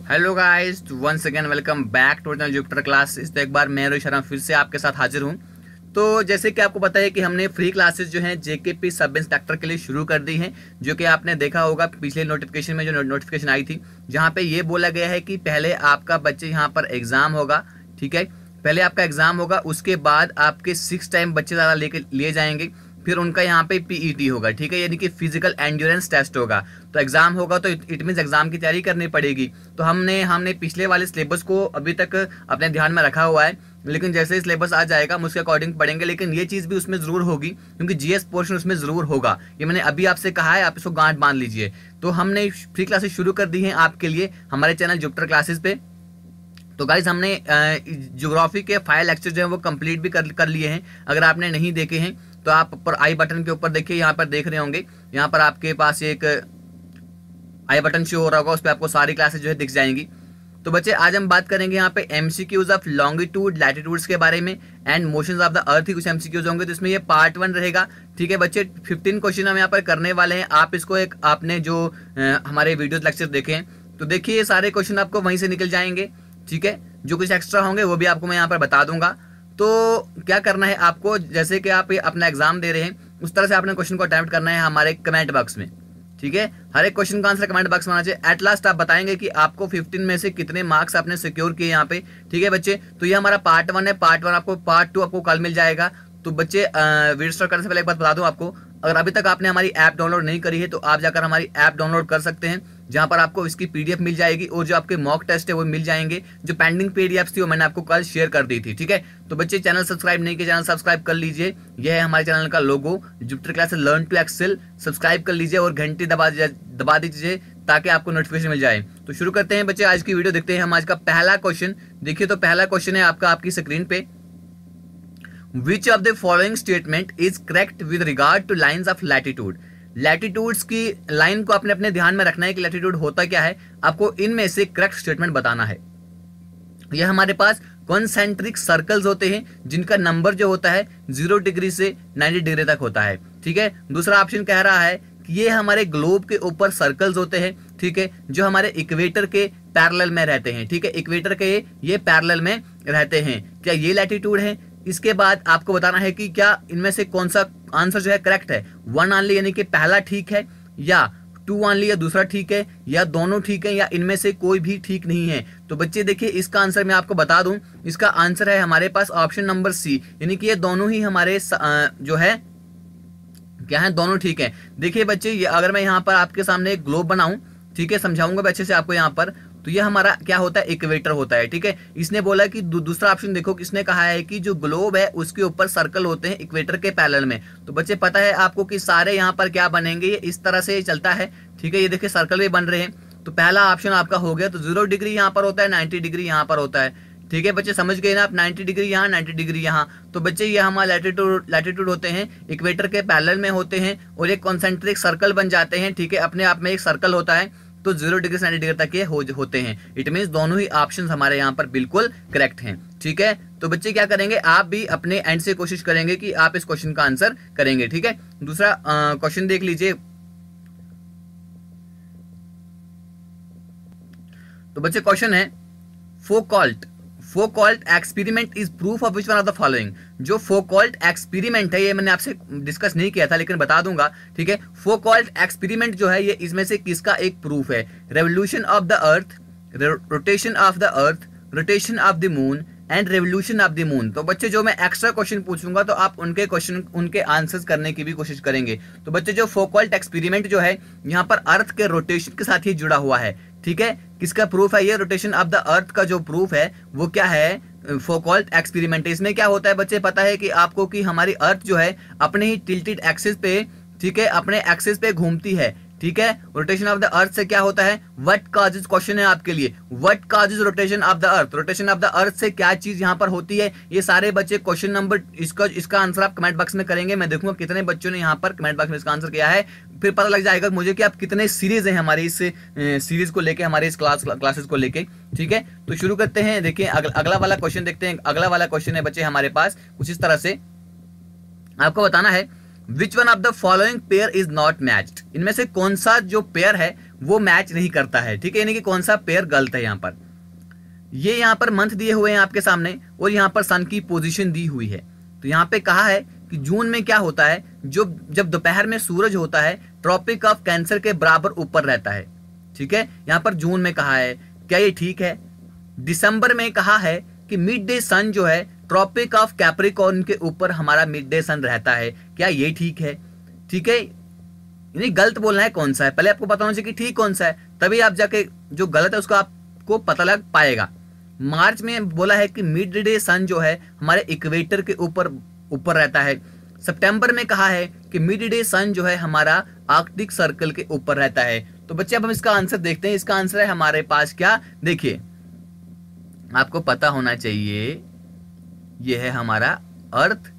Hello guys, once again welcome back to Jupiter classes. तो एक बार मैं रोहित शर्मा फिर से आपके साथ हाजिर हूँ। तो जैसे कि आपको पता है कि हमने फ्री क्लासेस जो हैं जेकेपी सब इंस्पेक्टर के लिए शुरू कर दी हैं, जो कि आपने देखा होगा पिछले नोटिफिकेशन में जो नोटिफिकेशन आई थी, जहाँ पे ये बोला गया है कि पहले आपका बच्चे यहाँ पर एग्जाम होगा। ठीक है, पहले आपका एग्जाम होगा, उसके बाद आपके 6 टाइम बच्चे ज़्यादा लेके लिए जाएंगे, फिर उनका यहाँ पे पीईटी होगा। ठीक है, यानी कि फिजिकल एंड्योरेंस टेस्ट होगा। तो एग्जाम होगा तो इट मीन्स एग्जाम की तैयारी करनी पड़ेगी। तो हमने पिछले वाले सिलेबस को अभी तक अपने ध्यान में रखा हुआ है, लेकिन जैसे ही सिलेबस आ जाएगा हम उसके अकॉर्डिंग पढ़ेंगे। लेकिन ये चीज़ भी उसमें ज़रूर होगी, क्योंकि जीएस पोर्शन उसमें ज़रूर होगा। ये मैंने अभी आपसे कहा है, आप इसको गांठ बांध लीजिए। तो हमने फ्री क्लासेस शुरू कर दी हैं आपके लिए हमारे चैनल जुपिटर क्लासेस पे। तो गाइज हमने ज्योग्राफी के 5 लेक्चर जो है वो कंप्लीट भी कर लिए हैं। अगर आपने नहीं देखे हैं तो आप ऊपर आई बटन के ऊपर देखिए, यहाँ पर देख रहे होंगे, यहाँ पर आपके पास एक आई बटन शो हो रहा होगा, उस पर आपको सारी क्लासेस जो है दिख जाएंगी। तो बच्चे आज हम बात करेंगे यहाँ पे एमसीक्यूज ऑफ लॉन्गिट्यूड लैटिट्यूड्स के बारे में and motions of the earth ही कुछ एमसीक्यूज होंगे। तो इसमें ये पार्ट 1 रहेगा। ठीक है बच्चे, 15 क्वेश्चन हम यहाँ पर करने वाले हैं। आप इसको एक आपने जो हमारे वीडियो लेक्चर देखे हैं तो देखिए, ये सारे क्वेश्चन आपको वहीं से निकल जाएंगे। ठीक है, जो कुछ एक्स्ट्रा होंगे वो भी आपको मैं यहाँ पर बता दूंगा। तो क्या करना है आपको, जैसे कि आप अपना एग्जाम दे रहे हैं उस तरह से आपने क्वेश्चन को अटेम्प्ट करना है हमारे कमेंट बॉक्स में। ठीक है, हर एक क्वेश्चन का आंसर कमेंट बॉक्स में आना चाहिए। एट लास्ट आप बताएंगे कि आपको 15 में से कितने मार्क्स आपने सिक्योर किए यहाँ पे। ठीक है बच्चे, तो ये हमारा पार्ट 1 है। पार्ट 1 आपको, पार्ट 2 आपको कल मिल जाएगा। तो बच्चे वीडियो स्टार्ट करने से पहले एक बात बता दूं आपको, अगर अभी तक आपने हमारी ऐप डाउनलोड नहीं करी है तो आप जाकर हमारी ऐप डाउनलोड कर सकते हैं, जहां पर आपको इसकी पीडीएफ मिल जाएगी और जो आपके मॉक टेस्ट है वो मिल जाएंगे। जो पेंडिंग पीडीएफ थी वो मैंने आपको कल शेयर कर दी थी। ठीक है, तो बच्चे चैनल सब्सक्राइब नहीं किया, चैनल सब्सक्राइब कर लीजिए। यह है हमारे चैनल का logo, Jupiter classes learn to excel. Subscribe कर लीजिए और घंटी दबा दीजिए ताकि आपको नोटिफिकेशन मिल जाए। तो शुरू करते हैं बच्चे आज की वीडियो, देखते हैं हम आज का पहला क्वेश्चन। देखिए, तो पहला क्वेश्चन है आपका आपकी स्क्रीन पे, Which of the following statement is correct with regard to lines of latitude? Latitudes की लाइन को आपने अपने ध्यान में रखना है कि लैटिट्यूड होता क्या है। आपको इनमें से करेक्ट स्टेटमेंट बताना है। यह हमारे पास कॉन्सेंट्रिक सर्कल्स होते हैं जिनका नंबर जो होता है 0 डिग्री से 90 डिग्री तक होता है। ठीक है, दूसरा ऑप्शन कह रहा है कि ये हमारे ग्लोब के ऊपर सर्कल्स होते हैं। ठीक है, जो हमारे इक्वेटर के पैरेलल में रहते हैं। ठीक है, इक्वेटर के ये पैरेलल में रहते हैं। क्या ये लैटिट्यूड है? इसके बाद आपको बताना है कि क्या इनमें से कौन सा आंसर जो है करेक्ट है। 1 ऑनली यानी कि पहला ठीक है, या 2 ऑनली या दूसरा ठीक है, या दोनों ठीक है, या इनमें से कोई भी ठीक नहीं है। तो बच्चे देखिए, इसका आंसर मैं आपको बता दूं, इसका आंसर है हमारे पास ऑप्शन नंबर सी, यानी कि ये दोनों ही हमारे जो है क्या है, दोनों ठीक है। देखिए बच्चे, ये अगर मैं यहाँ पर आपके सामने एक ग्लोब बनाऊं, ठीक है, समझाऊंगा अच्छे से आपको यहाँ पर, तो ये हमारा क्या होता है, इक्वेटर होता है। ठीक है, इसने बोला कि दूसरा ऑप्शन देखो, किसने कहा है कि जो ग्लोब है उसके ऊपर सर्कल होते हैं इक्वेटर के पैरेलल में। तो बच्चे पता है आपको कि सारे यहाँ पर क्या बनेंगे, ये इस तरह से चलता है। ठीक है, ये देखिए सर्कल भी बन रहे हैं। तो पहला ऑप्शन आपका हो गया। तो 0 डिग्री यहाँ पर होता है, 90 डिग्री यहाँ पर होता है। ठीक है बच्चे, समझ गए ना आप, 90 डिग्री यहाँ, 90 डिग्री यहाँ। तो बच्चे ये हमारा लैटिट्यूड होते हैं, इक्वेटर के पैरेलल में होते हैं और एक कॉन्सेंट्रिक सर्कल बन जाते हैं। ठीक है, अपने आप में एक सर्कल होता है। तो 0 डिग्री से 90 डिग्री तक ये होते हैं। इट मीन्स दोनों ही ऑप्शंस हमारे यहाँ पर बिल्कुल करेक्ट हैं। ठीक है, तो बच्चे क्या करेंगे, आप भी अपने एंड से कोशिश करेंगे कि आप इस क्वेश्चन का आंसर करेंगे। ठीक है, दूसरा क्वेश्चन देख लीजिए। तो बच्चे क्वेश्चन है, Foucault experiment is proof of which one of the following. जो फोकॉल्ट एक्सपेरिमेंट है, ये मैंने आपसे डिस्कस नहीं किया था लेकिन बता दूंगा। ठीक है, फोकॉल्ट एक्सपेरिमेंट जो है ये इसमें से किसका एक प्रूफ है। Revolution of the earth, rotation of the earth, rotation of the moon and revolution of the moon. तो बच्चे जो मैं एक्स्ट्रा क्वेश्चन पूछूंगा तो आप उनके क्वेश्चन, उनके आंसर्स करने की भी कोशिश करेंगे। तो बच्चे जो फोकॉल्ट एक्सपेरिमेंट जो है यहाँ पर अर्थ के रोटेशन के साथ ही जुड़ा हुआ है। ठीक है, किसका प्रूफ है ये, रोटेशन ऑफ द अर्थ का जो प्रूफ है वो क्या है, फोकॉल्ट एक्सपेरिमेंट। इसमें क्या होता है बच्चे, पता है कि आपको कि हमारी अर्थ जो है अपने ही टिल्टेड एक्सिस पे, ठीक है, अपने एक्सिस पे घूमती है। ठीक है, रोटेशन ऑफ द अर्थ से क्या होता है, व्हाट कॉजेज, क्वेश्चन है आपके लिए, what causes rotation of the earth. Rotation of the अर्थ से क्या चीज यहाँ पर होती है, ये सारे बच्चे क्वेश्चन नंबर, इसका आंसर आप कमेंट बॉक्स में करेंगे। मैं देखूंगा कितने बच्चों ने यहाँ पर कमेंट बॉक्स में इसका आंसर किया है, फिर पता लग जाएगा मुझे कि आप कितने सीरीज है हमारी इस सीरीज को लेके, हमारे इस क्लासेस को लेके। ठीक है, तो शुरू करते हैं। देखिए अगला वाला क्वेश्चन देखते हैं। अगला वाला क्वेश्चन है बच्चे हमारे पास कुछ इस तरह से, आपको बताना है which one of the following pair is not matched. इनमें से कौन सा जो पेयर है वो मैच नहीं करता है, ठीक है, यानी कि कौन सा पेयर गलत है। यहाँ पर ये यहाँ पर मंथ दिए हुए हैं आपके सामने और यहाँ पर सन की पोजीशन दी हुई है। तो यहाँ पे कहा है कि जून में क्या होता है, जो जब दोपहर में सूरज होता है ट्रॉपिक ऑफ कैंसर के बराबर ऊपर रहता है, ठीक है, यहाँ पर जून में कहा है, क्या ये ठीक है। दिसंबर में कहा है कि मिड डे सन जो है ट्रॉपिक ऑफ कैप्रिकॉर्न के ऊपर हमारा मिड डे सन रहता है, क्या ये ठीक है। ठीक है, यानी गलत बोलना है कौन सा है, पहले आपको पता होना चाहिए कि ठीक कौन सा है, तभी आप जाके जो गलत है उसको आपको पता लग पाएगा। मार्च में बोला है कि मिड डे सन जो है हमारे इक्वेटर के ऊपर रहता है। सितंबर में कहा है कि मिड डे सन जो है हमारा आर्कटिक सर्कल के ऊपर रहता है। तो बच्चे अब हम इसका आंसर देखते हैं। इसका आंसर है हमारे पास क्या, देखिए आपको पता होना चाहिए, यह है हमारा अर्थ,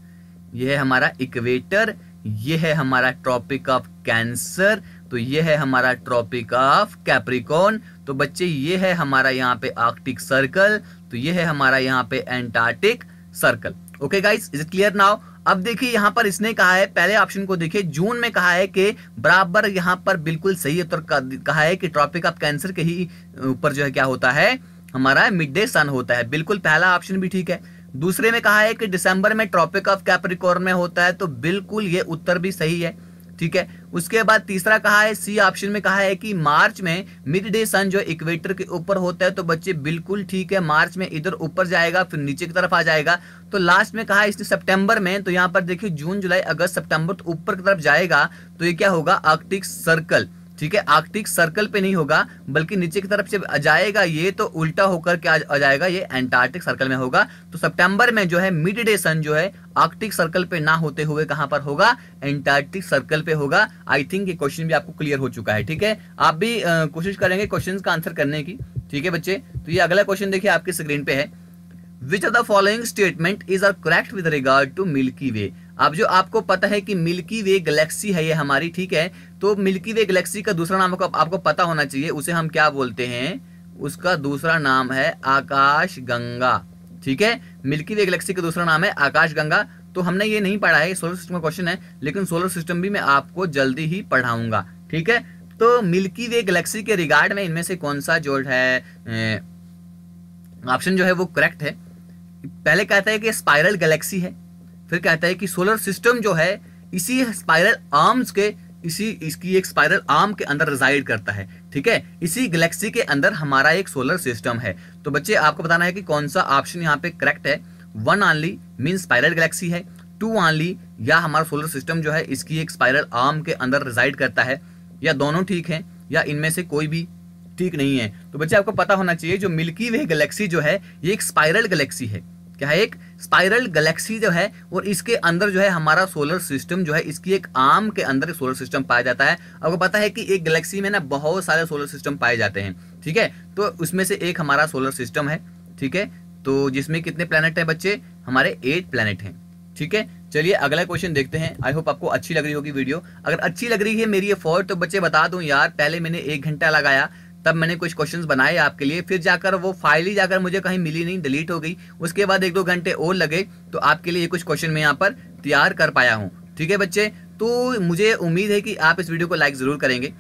यह है हमारा इक्वेटर, यह है हमारा ट्रॉपिक ऑफ कैंसर, तो यह है हमारा ट्रॉपिक ऑफ कैप्रिकॉर्न। तो बच्चे ये है हमारा यहाँ पे आर्कटिक सर्कल, तो ये है हमारा यहाँ पे Antarctic circle. Okay guys, is it clear now. अब देखिए यहाँ पर इसने कहा है, पहले ऑप्शन को देखिए, जून में कहा है कि बराबर, यहाँ पर बिल्कुल सही है, तो कहा है कि ट्रॉपिक ऑफ कैंसर के ही ऊपर जो है क्या होता है, हमारा मिड डे सन होता है। बिल्कुल पहला ऑप्शन भी ठीक है। दूसरे में कहा है कि दिसंबर में ट्रॉपिक ऑफ कैप्रिकॉर्न में होता है, तो बिल्कुल ये उत्तर भी सही है, ठीक है। उसके बाद तीसरा कहा है, सी ऑप्शन में कहा है कि मार्च में मिड डे सन जो इक्वेटर के ऊपर होता है, तो बच्चे बिल्कुल ठीक है, मार्च में इधर ऊपर जाएगा फिर नीचे की तरफ आ जाएगा। तो लास्ट में कहा है इसने सितंबर में, तो यहाँ पर देखिए जून जुलाई अगस्त सितंबर, तो ऊपर की तरफ जाएगा, तो ये क्या होगा, आर्कटिक सर्कल, ठीक है। आर्कटिक सर्कल पे नहीं होगा बल्कि नीचे की तरफ से जाएगा, ये तो उल्टा होकर के आ जाएगा, ये एंटार्क्टिक सर्कल में होगा। तो सितंबर में जो है मिड डे सन जो है आर्कटिक सर्कल पे ना होते हुए कहां पर होगा, एंटार्क्टिक सर्कल पे होगा। आई थिंक ये क्वेश्चन भी आपको क्लियर हो चुका है, ठीक है। आप भी कोशिश करेंगे क्वेश्चन का आंसर करने की, ठीक है बच्चे। तो ये अगला क्वेश्चन देखिए आपकी स्क्रीन पे है, which of the following statement is are correct with regard to Milky Way. अब जो आपको पता है कि मिल्की वे गैलेक्सी है ये हमारी, ठीक है। तो मिल्की वे गैलेक्सी का दूसरा नाम आपको पता होना चाहिए, उसे हम क्या बोलते हैं, उसका दूसरा नाम है आकाश गंगा, ठीक है। मिल्की वे गैलेक्सी का दूसरा नाम है आकाश गंगा। तो हमने ये नहीं पढ़ा है, सोलर सिस्टम का क्वेश्चन है, लेकिन सोलर सिस्टम भी मैं आपको जल्दी ही पढ़ाऊंगा, ठीक है। तो मिल्की वे गैलेक्सी के रिगार्ड में इनमें से कौन सा जो है ऑप्शन जो है वो करेक्ट है। पहले कहता है कि स्पाइरल गैलेक्सी है, फिर कहता है कि सोलर सिस्टम जो है इसी स्पाइरल आर्म्स के इसकी एक स्पाइरल आर्म के अंदर रिजाइड करता है, ठीक है। इसी गैलेक्सी के अंदर हमारा एक सोलर सिस्टम है। तो बच्चे आपको बताना है कि कौन सा ऑप्शन यहाँ पे करेक्ट है। 1 ऑनली मीन स्पाइरल गैलेक्सी है, 2 ऑनली या हमारा सोलर सिस्टम जो है इसकी एक स्पाइरल आर्म के अंदर रिजाइड करता है, या दोनों ठीक है, या इनमें से कोई भी ठीक नहीं है। तो बच्चे आपको पता होना चाहिए जो मिल्की वे गैलेक्सी जो है ये एक स्पाइरल गैलेक्सी है। क्या है, एक स्पाइरल गैलेक्सी जो है, और इसके अंदर जो है हमारा सोलर सिस्टम जो है, इसकी एक आर्म के अंदर एक सोलर सिस्टम पाया जाता है। आपको पता है कि एक गैलेक्सी में ना बहुत सारे सोलर सिस्टम पाए जाते हैं, ठीक है। तो उसमें से एक हमारा सोलर सिस्टम है, ठीक है। तो जिसमें कितने प्लैनेट है बच्चे, हमारे 8 प्लैनेट हैं, ठीक है। चलिए अगला क्वेश्चन देखते हैं। आई होप आपको अच्छी लग रही होगी वीडियो। अगर अच्छी लग रही है मेरी एफर्ट, तो बच्चे बता दूं यार, पहले मैंने 1 घंटा लगाया, तब मैंने कुछ क्वेश्चंस बनाए आपके लिए, फिर जाकर वो फाइल ही जाकर मुझे कहीं मिली नहीं, डिलीट हो गई। उसके बाद 1-2 घंटे और लगे, तो आपके लिए कुछ क्वेश्चन मैं यहाँ पर तैयार कर पाया हूँ, ठीक है बच्चे। तो मुझे उम्मीद है कि आप इस वीडियो को लाइक जरूर करेंगे।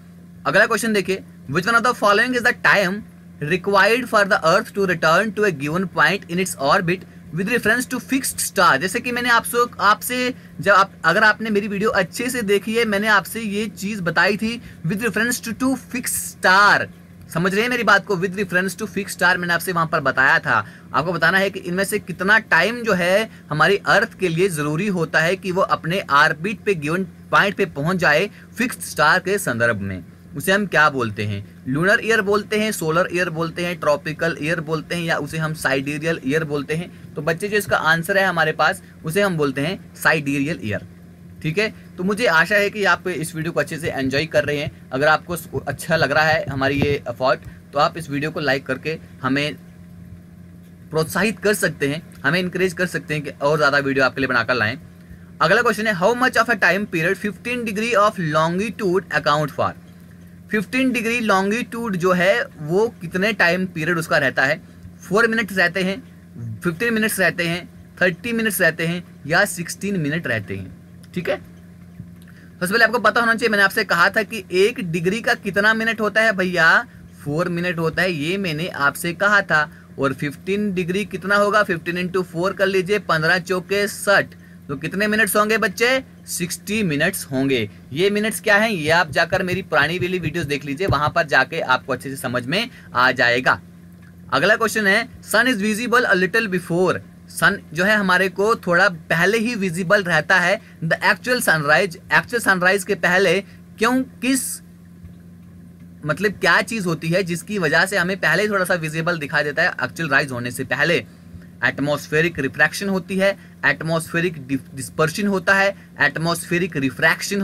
अगला क्वेश्चन देखिए, which one of the following is the time required for the earth to return to a given point in its orbit with reference to fixed star. जैसे कि मैंने आपसे जब अगर आपने मेरी वीडियो अच्छे से देखी है, मैंने आपसे ये चीज बताई थी with reference to fixed star. समझ रहे हैं मेरी बात को, with reference to fixed star मैंने आपसे वहां पर बताया था। आपको बताना है कि इनमें से कितना टाइम जो है हमारी अर्थ के लिए जरूरी होता है कि वो अपने ऑर्बिट पे गिवन पॉइंट पे पहुंच जाए फिक्स्ड स्टार के संदर्भ में। उसे हम क्या बोलते हैं, लूनर ईयर बोलते हैं, सोलर ईयर बोलते हैं, ट्रॉपिकल ईयर बोलते हैं, या उसे हम साइडेरियल ईयर बोलते हैं। तो बच्चे जो इसका आंसर है हमारे पास, उसे हम बोलते हैं साइडेरियल ईयर, ठीक है। तो मुझे आशा है कि आप इस वीडियो को अच्छे से एंजॉय कर रहे हैं। अगर आपको अच्छा लग रहा है हमारी ये एफर्ट, तो आप इस वीडियो को लाइक करके हमें प्रोत्साहित कर सकते हैं, हमें इंकरेज कर सकते हैं कि और ज़्यादा वीडियो आपके लिए बनाकर लाएं। अगला क्वेश्चन है, how much of a time period 15 degree of longitude account for. 15 degree longitude जो है वो कितने टाइम पीरियड उसका रहता है। 4 मिनट्स रहते हैं, 15 मिनट्स रहते हैं, 30 मिनट्स रहते हैं, या 16 मिनट रहते हैं, ठीक है। सबसे पहले आपको पता होना चाहिए, मैंने आपसे कहा था कि 1 डिग्री का कितना मिनट होता है भैया, 4 मिनट होता है, ये मैंने आपसे कहा था। और 15 डिग्री कितना होगा, 15 इंटू 4 कर लीजिए, 15 चौके 60, तो कितने मिनट्स होंगे बच्चे, 60 मिनट्स होंगे। ये मिनट्स क्या हैं, ये आप जाकर मेरी पुरानी वाली वीडियोस देख लीजिए, वहां पर जाके आपको अच्छे से समझ में आ जाएगा। अगला क्वेश्चन है, sun is visible a little before, sun जो है हमारे को थोड़ा पहले ही विजिबल रहता है the actual sunrise, actual sunrise के पहले, क्यों, किस मतलब क्या चीज होती है जिसकी वजह से हमें पहले ही थोड़ा सा विजिबल दिखाई देता है एक्चुअल राइज होने से पहले। एटमॉस्फेरिक रिफ्रैक्शन होती है, एटमॉस्फेरिक डिस्पर्शन होता है, एटमॉस्फेरिक रिफ्रैक्शन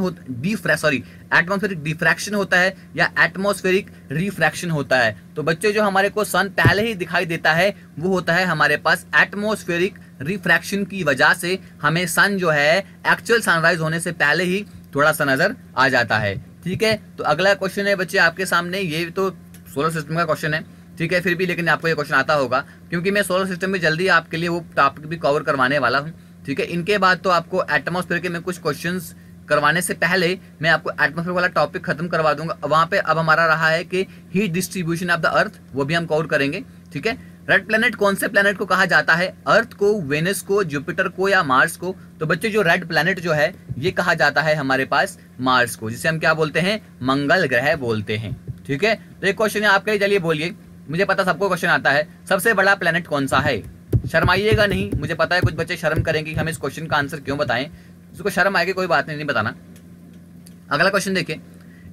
एटमॉस्फेरिक डिफ्रैक्शन होता है, या एटमॉस्फेरिक रिफ्रैक्शन होता है। तो बच्चे जो हमारे को सन पहले ही दिखाई देता है वो होता है हमारे पास एटमॉस्फेरिक रिफ्रैक्शन की वजह से हमें सन जो है एक्चुअल सनराइज होने से पहले ही थोड़ा सा नजर आ जाता है। ठीक है, तो अगला क्वेश्चन है बच्चे आपके सामने, ये तो सोलर सिस्टम का क्वेश्चन है, ठीक है, फिर भी लेकिन आपको ये क्वेश्चन आता होगा क्योंकि मैं सोलर सिस्टम में जल्दी आपके लिए वो टॉपिक भी कवर करवाने वाला हूँ। ठीक है, इनके बाद तो आपको एटमॉस्फेयर के मैं कुछ क्वेश्चंस करवाने से पहले मैं आपको एटमॉस्फेयर वाला टॉपिक खत्म करवा दूंगा। वहां पे अब हमारा रहा है कि हीट डिस्ट्रीब्यूशन ऑफ द अर्थ, वो भी हम कवर करेंगे। ठीक है, रेड प्लेनेट कौन से प्लेनेट को कहा जाता है, अर्थ को, वेनस को, जुपिटर को या मार्स को। तो बच्चे जो रेड प्लेनेट जो है ये कहा जाता है हमारे पास मार्स को, जिसे हम क्या बोलते हैं, मंगल ग्रह बोलते हैं। ठीक है, तो एक क्वेश्चन है आपके, चलिए बोलिए, मुझे पता सबको क्वेश्चन आता है, सबसे बड़ा प्लेनेट कौन सा है। शर्माइएगा नहीं, मुझे पता है कुछ बच्चे शर्म करेंगे कि हम इस क्वेश्चन का आंसर क्यों बताएं, उसको शर्म आएगी कोई बात नहीं बताना। अगला क्वेश्चन देखिए,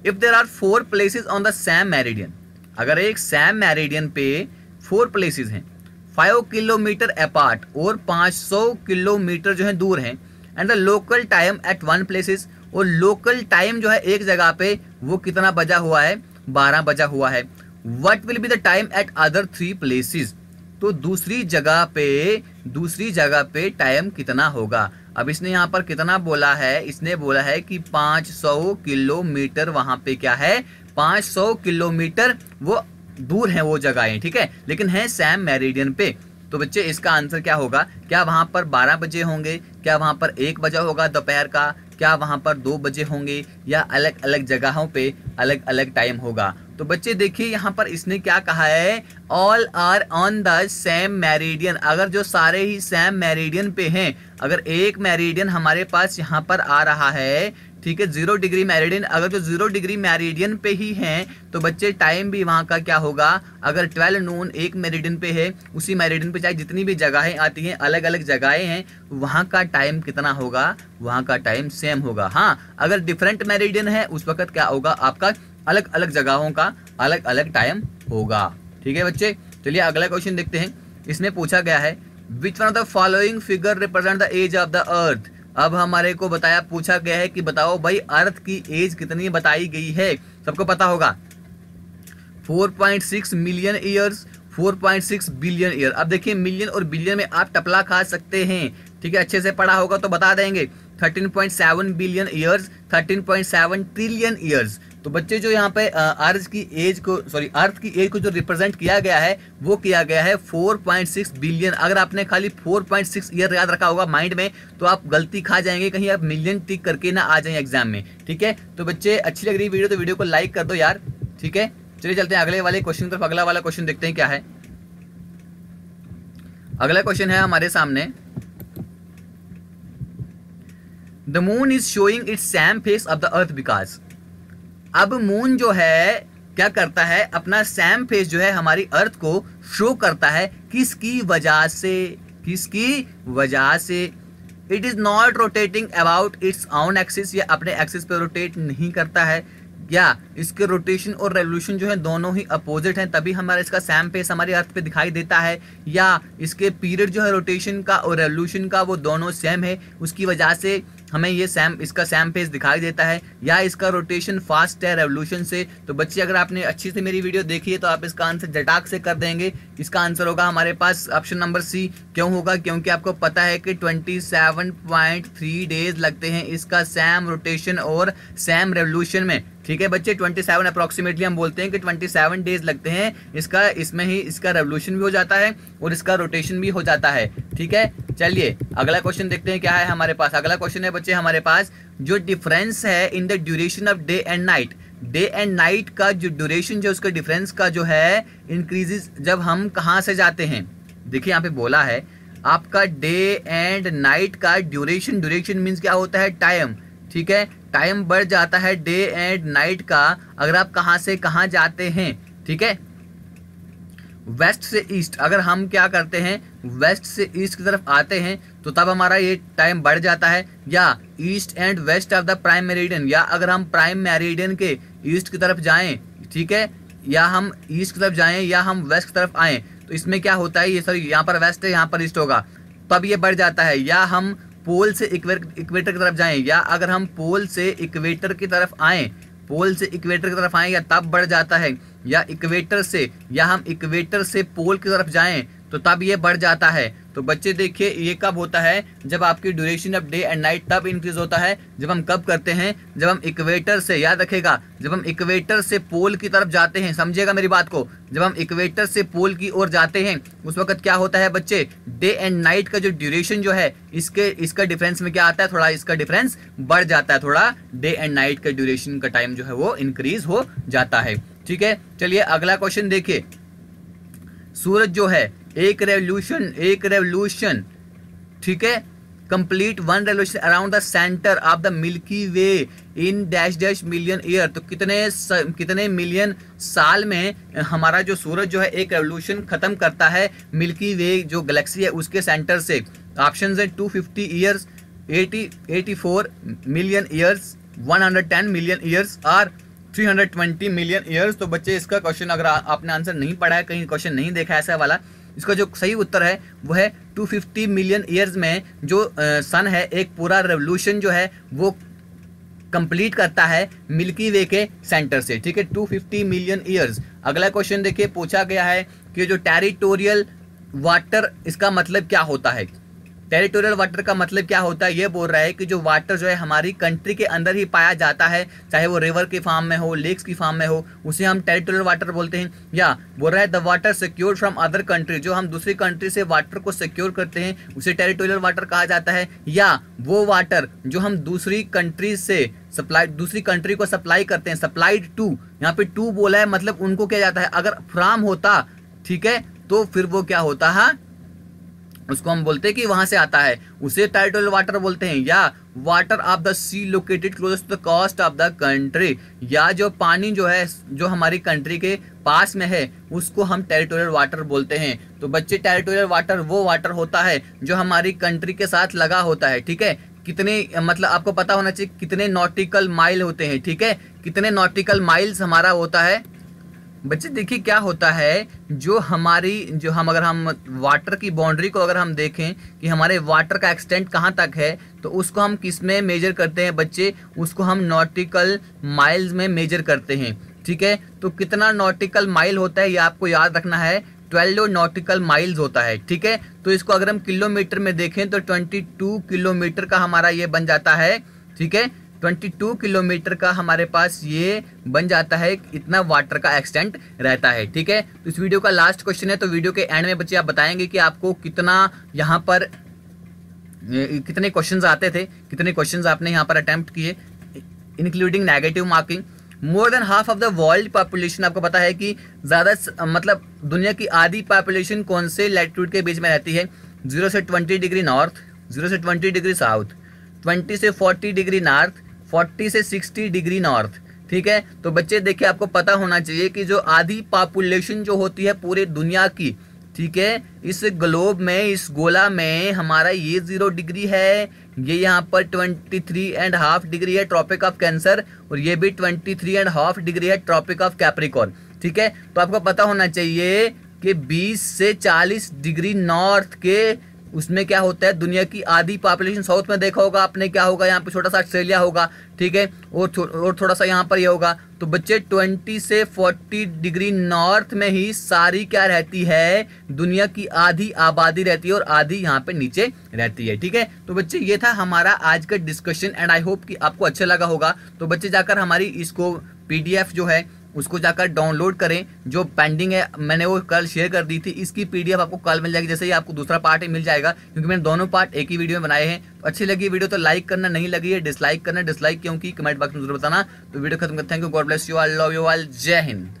if there are 4 places on the same meridian, अगर एक सैम मेरिडियन पे 4 प्लेसेस हैं 5 किलोमीटर अपार्ट और 500 किलोमीटर जो है दूर हैं, and the local time at 1 places, और लोकल टाइम जो है एक जगह पे वो कितना बजा हुआ है, 12 बजा हुआ है। What will be the time eight other 3 places, तो दूसरी जगह पे टाइम कितना होगा। अब इसने यहाँ पर कितना बोला है, इसने बोला है कि 500 किलोमीटर वहां पे क्या है, 500 किलोमीटर वो दूर है वो जगहें। ठीक है, लेकिन है सैम मेरिडियन पे। तो बच्चे इसका आंसर क्या होगा, क्या वहां पर 12 बजे होंगे, क्या वहां पर 1 बजा होगा दोपहर का, क्या वहां पर 2 बजे होंगे, या अलग अलग जगहों पे अलग अलग टाइम होगा। तो बच्चे देखिए यहाँ पर इसने क्या कहा है, all are on the same meridian, अगर जो सारे ही सेम मेरिडियन पे हैं, अगर एक मेरिडियन हमारे पास यहाँ पर आ रहा है, ठीक है, 0 डिग्री मेरिडियन, अगर जो 0 डिग्री मेरिडियन पे ही हैं तो बच्चे टाइम भी वहाँ का क्या होगा, अगर 12 नून एक मेरिडियन पे है, उसी मेरिडियन पे चाहे जितनी भी जगहें आती हैं, अलग अलग जगहें हैं, वहाँ का टाइम कितना होगा, वहाँ का टाइम सेम होगा। हाँ, अगर डिफरेंट मेरिडियन है उस वक्त क्या होगा, आपका अलग अलग जगहों का अलग अलग टाइम होगा। ठीक है बच्चे, चलिए अगला क्वेश्चन देखते हैं। इसमें पूछा गया है, which one of the following figure represent the age of the earth. अब हमारे को पूछा गया है कि बताओ भाई अर्थ की एज कितनी बताई गई है, सबको पता होगा 4.6 मिलियन ईयर्स, 4.6 बिलियन ईयर। अब देखिए मिलियन और बिलियन में आप टपला खा सकते हैं, ठीक है, अच्छे से पढ़ा होगा तो बता देंगे। 13.7 बिलियन ईयर्स, 13.7 ट्रिलियन ईयर्स। तो बच्चे जो यहाँ पे अर्थ की एज को जो रिप्रेजेंट किया गया है वो किया गया है 4.6 बिलियन। अगर आपने खाली 4.6 ईयर याद रखा होगा माइंड में तो आप गलती खा जाएंगे, कहीं आप मिलियन टिक करके ना आ जाए एग्जाम में। ठीक है, तो बच्चे अच्छी लग रही वीडियो तो वीडियो को लाइक कर दो यार। ठीक है, चलिए चलते हैं अगले वाले क्वेश्चन की तरफ। अगला वाला क्वेश्चन देखते हैं क्या है। अगला क्वेश्चन है हमारे सामने, the moon is showing it's Sam face of the earth because. अब मून जो है क्या करता है, अपना सैम फेस जो है हमारी अर्थ को शो करता है, किसकी वजह से, it is not rotating about its own axis, या अपने एक्सिस पे रोटेट नहीं करता है, या इसके रोटेशन और रेवोल्यूशन जो है दोनों ही अपोजिट हैं, तभी हमारा इसका सैम फेस हमारी अर्थ पे दिखाई देता है, या इसके पीरियड जो है रोटेशन का और रेवोल्यूशन का वो दोनों सेम है, उसकी वजह से हमें ये इसका सैम फेस दिखाई देता है, या इसका रोटेशन फास्ट है रेवोल्यूशन से। तो बच्चे अगर आपने अच्छी से मेरी वीडियो देखी है तो आप इसका आंसर जटाक से कर देंगे। इसका आंसर होगा हमारे पास ऑप्शन नंबर सी। क्यों होगा, क्योंकि आपको पता है कि 27.3 डेज लगते हैं इसका सैम रोटेशन और सैम रेवोल्यूशन में। ठीक है बच्चे, 27 अप्रोक्सीमेटली हम बोलते हैं कि 27 डेज लगते हैं इसमें ही इसका रेवोल्यूशन भी हो जाता है और इसका रोटेशन भी हो जाता है। ठीक है, चलिए अगला क्वेश्चन देखते हैं क्या है हमारे पास। अगला क्वेश्चन है बच्चे हमारे पास, जो डिफरेंस है in the duration of day and night, day and night का जो ड्यूरेशन जो उसका डिफरेंस का जो है इंक्रीजेस जब हम कहाँ से जाते हैं। देखिए यहाँ पे बोला है आपका डे एंड नाइट का ड्यूरेशन, ड्यूरेशन मीन्स क्या होता है, टाइम, ठीक है, टाइम बढ़ जाता है डे एंड नाइट का अगर आप कहाँ से कहाँ जाते हैं, ठीक है, वेस्ट से ईस्ट। अगर हम क्या करते हैं वेस्ट से ईस्ट की तरफ आते हैं तो तब हमारा ये टाइम बढ़ जाता है, या east and west of the prime meridian, या अगर हम प्राइम मेरिडियन के ईस्ट की तरफ जाएं, ठीक है, या हम ईस्ट की तरफ जाएं या हम वेस्ट की तरफ आएं, तो इसमें क्या होता है, ये सॉरी यहाँ पर वेस्ट है यहाँ पर ईस्ट होगा, तब ये बढ़ जाता है। या हम पोल से इक्वेटर की तरफ जाएं, या अगर हम पोल से इक्वेटर की तरफ आएं, पोल से इक्वेटर की तरफ आएं या तब बढ़ जाता है, या इक्वेटर से, या हम इक्वेटर से पोल की तरफ जाएं तो तब ये बढ़ जाता है। तो बच्चे देखिए ये कब होता है, जब आपकी duration of day and night तब इंक्रीज होता है जब हम कब करते हैं, जब हम इक्वेटर से, याद रखेगा, जब हम इक्वेटर से पोल की तरफ जाते हैं, समझिएगा मेरी बात को, जब हम इक्वेटर से पोल की ओर जाते हैं उस वक्त क्या होता है बच्चे, डे एंड नाइट का जो ड्यूरेशन जो है इसका डिफरेंस में क्या आता है, थोड़ा इसका डिफरेंस बढ़ जाता है, थोड़ा डे एंड नाइट का ड्यूरेशन का टाइम जो है वो इंक्रीज हो जाता है, ठीक है। चलिए अगला क्वेश्चन देखिए, सूरज जो है एक रेवोल्यूशन, ठीक है, complete one revolution around the centre of the milky way in dash dash million year, तो कितने मिलियन साल में हमारा जो सूरज जो है एक रेवोल्यूशन खत्म करता है मिल्की वे जो गैलेक्सी है उसके सेंटर से। ऑप्शंस है 250 years, 84 million years, 110 million years और 320 मिलियन ईयर्स। तो बच्चे इसका क्वेश्चन अगर आपने आंसर नहीं पढ़ा है, कहीं क्वेश्चन नहीं देखा ऐसा वाला, इसका जो सही उत्तर है वो है 250 मिलियन ईयर्स में जो सन है एक पूरा रेवोल्यूशन जो है वो कंप्लीट करता है मिल्की वे के सेंटर से, ठीक है, 250 मिलियन ईयर्स। अगला क्वेश्चन देखिए पूछा गया है कि जो टेरिटोरियल वाटर इसका मतलब क्या होता है। टेरिटोरियल वाटर का मतलब क्या होता है, ये बोल रहा है कि जो वाटर जो है हमारी कंट्री के अंदर ही पाया जाता है, चाहे वो रिवर के फॉर्म में हो, लेक्स की फॉर्म में हो, उसे हम टेरिटोरियल वाटर बोलते हैं। या बोल रहा है the water secured from other country, जो हम दूसरी कंट्री से वाटर को सिक्योर करते हैं उसे टेरिटोरियल वाटर कहा जाता है। या वो वाटर जो हम दूसरी कंट्री से दूसरी कंट्री को सप्लाई करते हैं, सप्लाइड टू, यहाँ पे टू बोला है मतलब उनको क्या जाता है, अगर फ्रॉम होता, ठीक है, तो फिर वो क्या होता है, उसको हम बोलते हैं कि वहां से आता है, उसे टेरिटोरियल वाटर बोलते हैं। या water of the sea located close to the coast of the country, या जो पानी जो है जो हमारी कंट्री के पास में है उसको हम टेरिटोरियल वाटर बोलते हैं। तो बच्चे टेरिटोरियल वाटर वो वाटर होता है जो हमारी कंट्री के साथ लगा होता है, ठीक है। कितने मतलब आपको पता होना चाहिए कितने नॉटिकल माइल होते हैं, ठीक है, कितने नॉटिकल माइल्स हमारा होता है। बच्चे देखिए क्या होता है, जो अगर हम वाटर की बाउंड्री को अगर हम देखें कि हमारे वाटर का एक्सटेंट कहाँ तक है, तो उसको हम किस में मेजर करते हैं बच्चे, उसको हम नॉटिकल माइल्स में मेजर करते हैं, ठीक है। तो कितना नॉटिकल माइल होता है ये आपको याद रखना है, 12 नॉटिकल माइल्स होता है, ठीक है। तो इसको अगर हम किलोमीटर में देखें तो 22 किलोमीटर का हमारा ये बन जाता है, ठीक है, 22 किलोमीटर का हमारे पास ये बन जाता है, इतना वाटर का एक्सटेंट रहता है, ठीक है। तो इस वीडियो का लास्ट क्वेश्चन है, तो वीडियो के एंड में बच्चे आप बताएंगे कि आपको कितना यहाँ पर कितने क्वेश्चंस आते थे, कितने क्वेश्चंस आपने यहाँ पर अटेम्प्ट किए including negative marking. More than half of the world population, आपको पता है कि ज़्यादा मतलब दुनिया की आधी पॉपुलेशन कौन से लैटिट्यूड के बीच में रहती है, 0 से 20 डिग्री नॉर्थ, 0 से 20 डिग्री साउथ, 20 से 40 डिग्री नॉर्थ, 40 से 60 डिग्री नॉर्थ, ठीक है। तो बच्चे देखिए आपको पता होना चाहिए कि जो आधी पॉपुलेशन जो होती है पूरे दुनिया की, ठीक है, इस ग्लोब में, इस गोला में हमारा ये 0 डिग्री है, ये यहाँ पर 23.5 डिग्री है ट्रॉपिक ऑफ कैंसर, और ये भी 23.5 डिग्री है ट्रॉपिक ऑफ कैप्रिकॉर्न, ठीक है। तो आपको पता होना चाहिए कि 20 से 40 डिग्री नॉर्थ के उसमें क्या होता है, दुनिया की आधी पॉपुलेशन, साउथ में देखा होगा आपने क्या होगा, यहाँ पे छोटा सा ऑस्ट्रेलिया होगा, ठीक है, और थोड़ा सा यहाँ पर ये होगा। तो बच्चे 20 से 40 डिग्री नॉर्थ में ही सारी क्या रहती है, दुनिया की आधी आबादी रहती है और आधी यहाँ पे नीचे रहती है, ठीक है। तो बच्चे ये था हमारा आज का डिस्कशन एंड आई होप कि आपको अच्छा लगा होगा। तो बच्चे जाकर हमारी इसको PDF जो है उसको जाकर डाउनलोड करें। जो पेंडिंग है मैंने वो कल शेयर कर दी थी, इसकी पीडीएफ आपको कल मिल जाएगी, जैसे ही आपको दूसरा पार्ट मिल जाएगा, क्योंकि मैंने दोनों पार्ट एक ही वीडियो में बनाए हैं। तो अच्छी लगी वीडियो तो लाइक करना, नहीं लगी है डिसलाइक करना, डिसलाइक क्योंकि कमेंट बॉक्स में जरूर बताना। तो वीडियो खत्म करते हैं। Thank you, God bless you all, love you all, जय हिंद।